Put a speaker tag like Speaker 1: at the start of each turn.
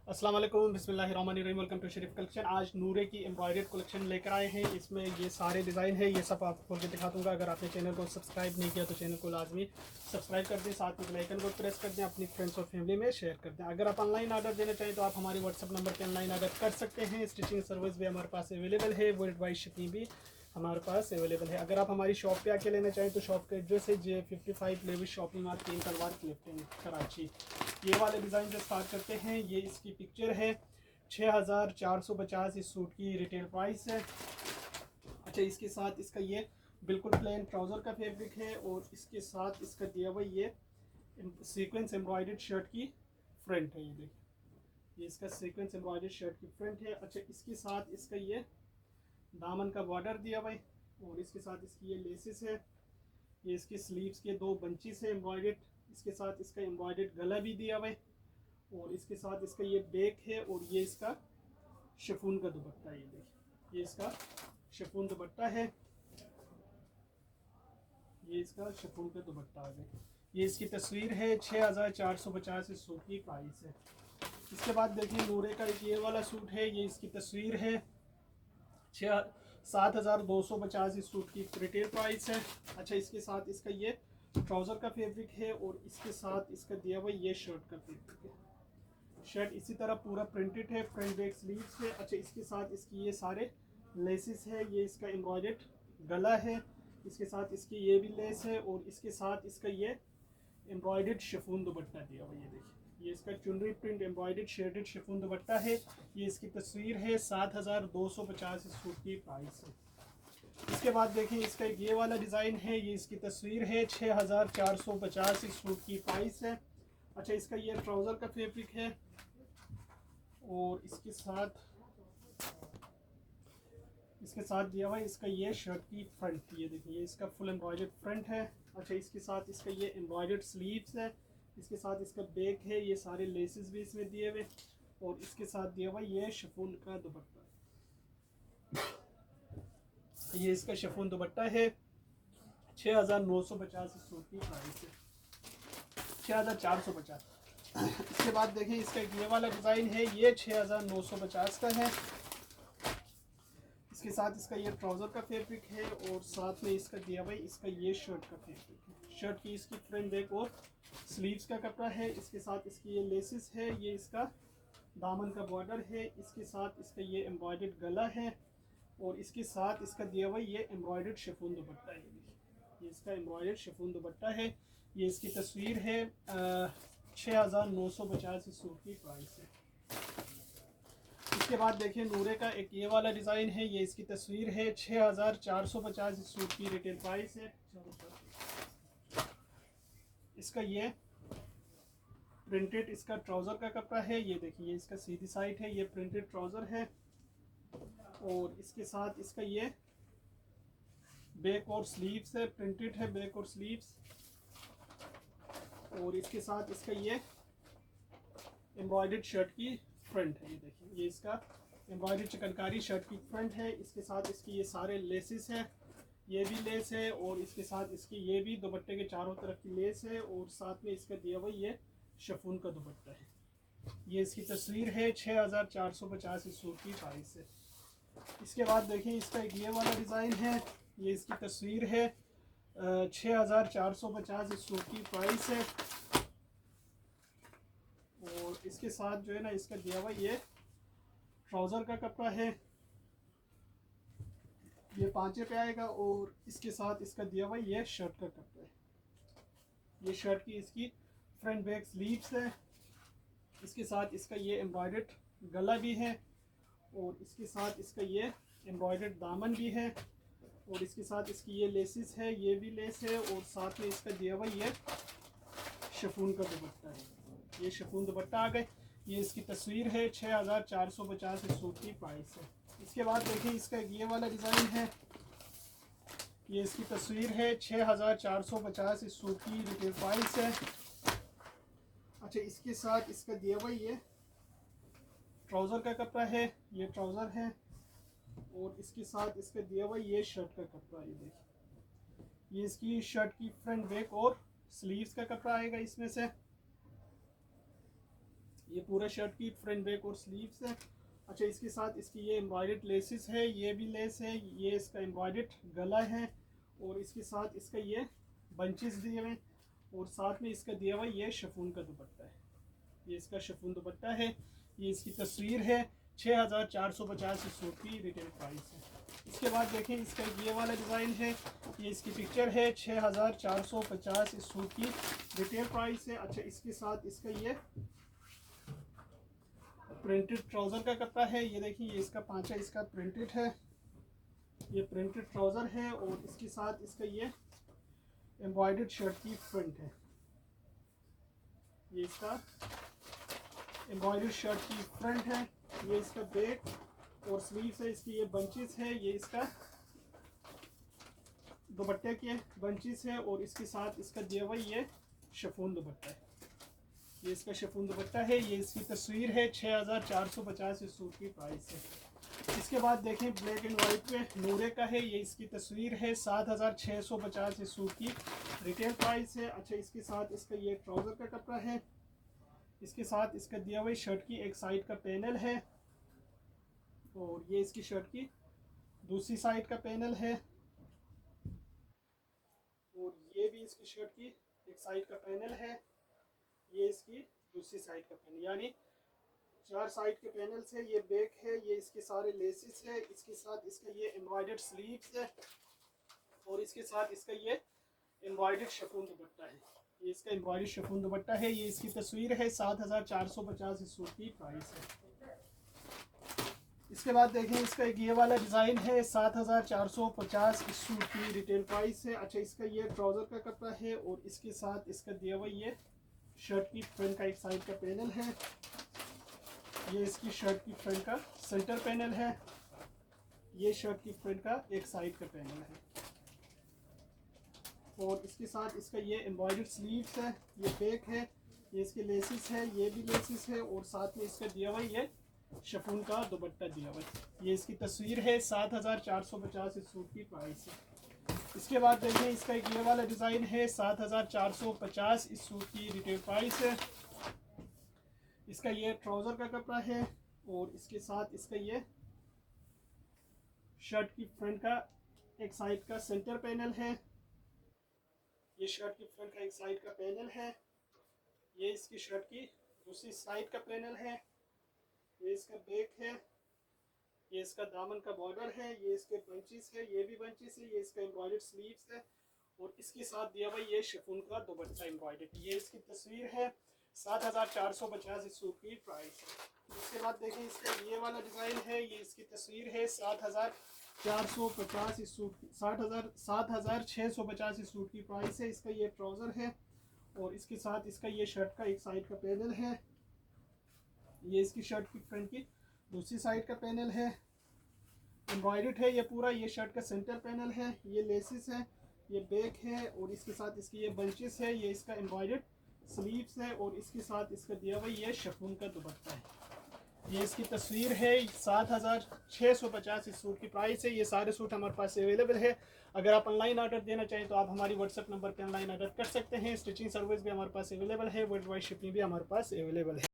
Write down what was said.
Speaker 1: अस्सलाम वालेकुम बिस्मिल्लाहिर्रहमानिर्रहीम। Welcome to Sharif collection. आज नूरे की एम्ब्रॉयडर्ड कलेक्शन लेकर आए हैं। इसमें ये सारे डिज़ाइन है, ये सब आपको खोल के दिखा दूंगा। अगर आपने चैनल को सब्सक्राइब नहीं किया तो चैनल को लाजमी सब्सक्राइब कर दें, साथ में बेल आइकन को प्रेस कर दें, अपनी फ्रेंड्स और फैमिली में शेयर कर दें। अगर आप ऑनलाइन ऑर्डर देना चाहें तो आप हमारे व्हाट्सअप नंबर पर ऑनलाइन ऑर्डर कर सकते हैं। स्टिचिंग सर्विस भी हमारे पास अवेलेबल है, वर्ल्ड वाइड शिपिंग भी हमारे पास अवेलेबल है। अगर आप हमारी शॉप पे आके लेना चाहें तो शॉप का एड्रेस है J55 लेविस शॉपिंग मॉल, तीन तलवार क्लिफ्टन, कराची। ये वाले डिज़ाइन से स्टार्ट करते हैं। ये इसकी पिक्चर है। 6450 इस सूट की रिटेल प्राइस है। अच्छा, इसके साथ इसका ये बिल्कुल प्लेन ट्राउज़र का फैब्रिक है और इसके साथ इसका दिया हुआ ये सीक्वेंस एम्ब्रॉयडर्ड शर्ट की फ्रंट है। ये देखिए, ये इसका सीक्वेंस एम्ब्रॉयडर्ड शर्ट की फ्रंट है। अच्छा, इसके साथ इसका ये दामन का बॉर्डर दिया हुआ है और इसके साथ इसकी ये लेसेस है। ये इसके स्लीव्स के दो बंचेस है एम्ब्रॉयडर्ड। इसके साथ इसका एम्ब्रॉयडर्ड गला भी दिया हुआ है और इसके साथ इसका ये बैक है और ये इसका शिफॉन का दुपट्टा है। ये देखिए, ये इसका शिफॉन दुपट्टा है। ये इसका शिफॉन का दुपट्टा आ गया। ये इसकी तस्वीर है। 6450 इस सूट की प्राइस है। इसके बाद देखिए, नूरे का एक ये वाला सूट है। ये इसकी तस्वीर है। 7250 इस सूट की रिटेल प्राइस है। अच्छा, इसके साथ इसका ये ट्राउज़र का फैब्रिक है और इसके साथ इसका दिया हुआ ये शर्ट का फैब्रिक है। शर्ट इसी तरह पूरा प्रिंटेड है, फ्रंट बैक स्लीव्स है। अच्छा, इसके साथ इसकी ये सारे लेसेस है। ये इसका एम्ब्रॉयडर्ड गला है। इसके साथ इसकी ये भी लेस है और इसके साथ इसका ये एम्ब्रॉयडर्ड शिफॉन दुपट्टा दिया हुआ। ये देखिए, ये इसका चुनरी प्रिंट एम्ब्रॉयडर्ड शेडेड शिफॉन दुपट्टा है। ये इसकी तस्वीर है। 7250 इस सूट की प्राइस है। इसके बाद देखिए, इसका एक ये वाला डिज़ाइन है। ये इसकी तस्वीर है। 6450 इस सूट की प्राइस है। अच्छा, इसका ये ट्राउज़र का फैब्रिक है और इसके साथ दिया हुआ है इसका ये शर्ट की फ्रंट। ये देखिए, ये इसका फुल एम्ब्रॉयडर्ड फ्रंट है। अच्छा, इसके साथ इसका ये एम्ब्रॉयडर्ड स्लीव्स है। इसके साथ इसका बैक है। ये सारे लेसेस भी इसमें दिए हुए और इसके साथ दिया हुआ ये शिफॉन का दुपट्टा। ये इसका शिफॉन दुपट्टा है। 6950 इस सूट की प्राइस है। 6450। इसके बाद देखें, इसका एक ये वाला डिज़ाइन है। ये 6950 का है। इसके साथ इसका ये ट्राउज़र का फैब्रिक है और साथ में इसका दिया हुआ इसका ये शर्ट का फैब्रिक है। शर्ट की इसकी फ्रंट बैक और स्लीव्स का कपड़ा है। इसके साथ इसकी ये लेसेस है। ये इसका दामन का बॉर्डर है। इसके साथ इसका ये एम्ब्रॉयडर्ड गला है और इसके साथ इसका दिया हुआ ये एम्ब्रॉयडर्ड शिफॉन दुपट्टा है। ये इसका एम्ब्रॉयडर्ड शिफॉन दुपट्टा है। ये इसकी तस्वीर है। 6950 इस सूट की प्राइस है। इसके बाद देखिए, नूरे का एक ये वाला डिज़ाइन है। ये इसकी तस्वीर है। 6450 इस सूट की रिटेल प्राइस है। इसका ये प्रिंटेड इसका ट्राउज़र का कपड़ा है। ये देखिए, ये इसका सीधी साइड है। ये प्रिंटेड ट्राउज़र है और इसके साथ इसका ये बैक और स्लीव्स है, प्रिंटेड है बैक और स्लीव्स। और इसके साथ इसका ये एम्ब्रॉयडर्ड शर्ट की फ्रंट है। ये देखिए, ये इसका एम्ब्रॉयडर्ड चिकनकारी शर्ट की फ्रंट है। इसके साथ इसकी ये सारे लेसेस है। ये भी लेस है और इसके साथ इसकी ये भी दुपट्टे के चारों तरफ की लेस है और साथ में इसका दिया हुआ ये शिफॉन का दुपट्टा है। ये इसकी तस्वीर है। 6450 इस सूट की प्राइस है। इसके बाद देखिए, इसका एक ये वाला डिज़ाइन है। ये इसकी तस्वीर है। 6450 इस सूट की प्राइस है और इसके साथ जो है ना, इसका दिया हुआ ये ट्राउज़र का कपड़ा है। ये पांचे पे आएगा और इसके साथ इसका दिया हुआ ये शर्ट का कपड़ा है। ये शर्ट की इसकी फ्रंट बैक स्लीव्स है। इसके साथ इसका ये एम्ब्रॉयडर्ड गला भी है और इसके साथ इसका ये एम्ब्रॉयडर्ड दामन भी है और इसके साथ इसकी ये लेसेस है। ये भी लेस है और साथ में इसका दिया हुआ ये शिफॉन का दुपट्टा है। ये शिफॉन दुपट्टा आ गए। ये इसकी तस्वीर है। 6450 इस सूट की प्राइस है। इसके बाद देखिए, इसका ये वाला डिज़ाइन है। ये इसकी तस्वीर है। 6450 इस सूट की रिटेल प्राइस है। अच्छा, इसके साथ इसका दिया हुआ ये ट्राउज़र का कपड़ा है। ये ट्राउज़र है और इसके साथ इसका दिया हुआ ये शर्ट का कपड़ा है। ये देखिए, ये इसकी शर्ट की फ्रंट बैक और स्लीव्स का कपड़ा आएगा इसमें से। ये पूरा शर्ट की फ्रंट बैक और स्लीव्स है। अच्छा, इसके साथ इसकी ये एम्ब्रॉयडर्ड लेसेस है, ये भी लेस है, ये इसका एम्ब्रॉयडर्ड गला है और इसके साथ इसका ये बंचेस दिए हुए और साथ में इसका दिया हुआ ये शिफॉन का दुपट्टा है। ये इसका शिफॉन दुपट्टा है। ये इसकी तस्वीर है। 6450 इस सूट की रिटेल प्राइस है। इसके बाद देखें इसका ये वाला डिज़ाइन है, ये इसकी पिक्चर है। 6450 इस सूट की रिटेल प्राइस है। अच्छा, इसके साथ इसका ये प्रिंटेड ट्राउज़र का कपड़ा है। ये देखिए, ये इसका पांचा इसका प्रिंटेड है, ये प्रिंटेड ट्राउज़र है और इसके साथ इसका ये एम्ब्रॉयडर्ड शर्ट की फ्रंट है। ये इसका एम्ब्रॉयडर्ड शर्ट की फ्रंट है। ये इसका बैक और स्लीव्स है, इसकी ये बंचेस है, ये इसका दुपट्टे के बंचेस है और इसके साथ इसका दिया हुआ ये शिफॉन दुपट्टा है। ये इसका शिफॉन दुपट्टा है। ये इसकी तस्वीर है। 6450 इस सूट की प्राइस है। इसके बाद देखें ब्लैक एंड वाइट में नूरे का है, ये इसकी तस्वीर है। 7650 इस सूट की रिटेल प्राइस है। अच्छा, इसके साथ इसका ये ट्राउज़र का कपड़ा है। इसके साथ इसका दिया हुआ शर्ट की एक साइड का पैनल है और ये इसकी शर्ट की दूसरी साइड का पैनल है और ये भी इसकी शर्ट की एक साइड का पैनल है। ये इसकी दूसरी साइड का पैनल, यानी 4 साइड के पैनल से ये बैक है। ये इसके सारे लेसेस है। इसके साथ इसका ये एम्ब्रॉयडर्ड स्लीव्स है और इसके साथ इसका ये एम्ब्रॉयडर्ड शिफॉन दुपट्टा है। ये इसका एम्ब्रॉयडर्ड शिफॉन दुपट्टा है। ये इसकी तस्वीर है। 7450 इस सूट की प्राइस है। इसके बाद देखें इसका एक ये वाला डिज़ाइन है। 7450 इस सूट की रिटेल प्राइस है। अच्छा, इसका ये ट्राउज़र का कपड़ा है और इसके साथ इसका दिया हुआ ये शर्ट की फ्रंट का एक साइड का पैनल है। ये इसकी शर्ट की फ्रंट का सेंटर पैनल है। ये शर्ट की फ्रंट का एक साइड का पैनल है और इसके साथ इसका ये एम्ब्रॉयडर्ड स्लीव्स है, ये बैक है, ये इसके लेसिस है, ये भी लेसिस है और साथ में इसका दिया हुआ ये शिफॉन का दुपट्टा दिया हुआ है। ये इसकी तस्वीर है। 7450 इस सूट की प्राइस है। इसके बाद देखें इसका एक ये वाला डिज़ाइन है। 7450 इस सूट की रिटेल प्राइस है। इसका ये ट्राउज़र का कपड़ा है और इसके साथ इसका ये शर्ट की फ्रंट का एक साइड का सेंटर पैनल है। ये शर्ट की फ्रंट का एक साइड का पैनल है। ये इसकी शर्ट की दूसरी साइड का पैनल है। ये इसका बैक है। ये इसका दामन का बॉर्डर है। ये इसके बंचेस है, ये भी बंचेस है। ये इसका एम्ब्रॉयडर्ड स्लीव्स है और इसके साथ दिया हुआ ये शिफॉन का दुपट्टा एम्ब्रॉयडर्ड। ये इसकी तस्वीर है। 7450 इस सूट की प्राइस है। इसके बाद देखें इसका ये वाला डिज़ाइन है। ये इसकी तस्वीर है। 7450 इस सूट की 7650 इस सूट की प्राइस है। इसका ये ट्राउज़र है और इसके साथ इसका ये शर्ट का एक साइड का पैनल है। ये इसकी शर्ट की फ्रंट की दूसरी साइड का पैनल है, एम्ब्रॉयडर्ड है ये पूरा। ये शर्ट का सेंटर पैनल है, ये लेसिस है, ये बैक है और इसके साथ इसकी ये बंचेस है। ये इसका एम्ब्रॉयडर्ड स्लीव्स है और इसके साथ इसका दिया हुआ ये शिफॉन का दुपट्टा है। ये इसकी तस्वीर है। 7650 इस सूट की प्राइस है। ये सारे सूट हमारे पास अवेलेबल है। अगर आप ऑनलाइन ऑर्डर देना चाहें तो आप हमारी व्हाट्सएप नंबर पर ऑनलाइन ऑर्डर कर सकते हैं। स्टिचिंग सर्विस भी हमारे पास अवेलेबल है। वर्ल्ड वाइड शिपिंग भी हमारे पास अवेलेबल है।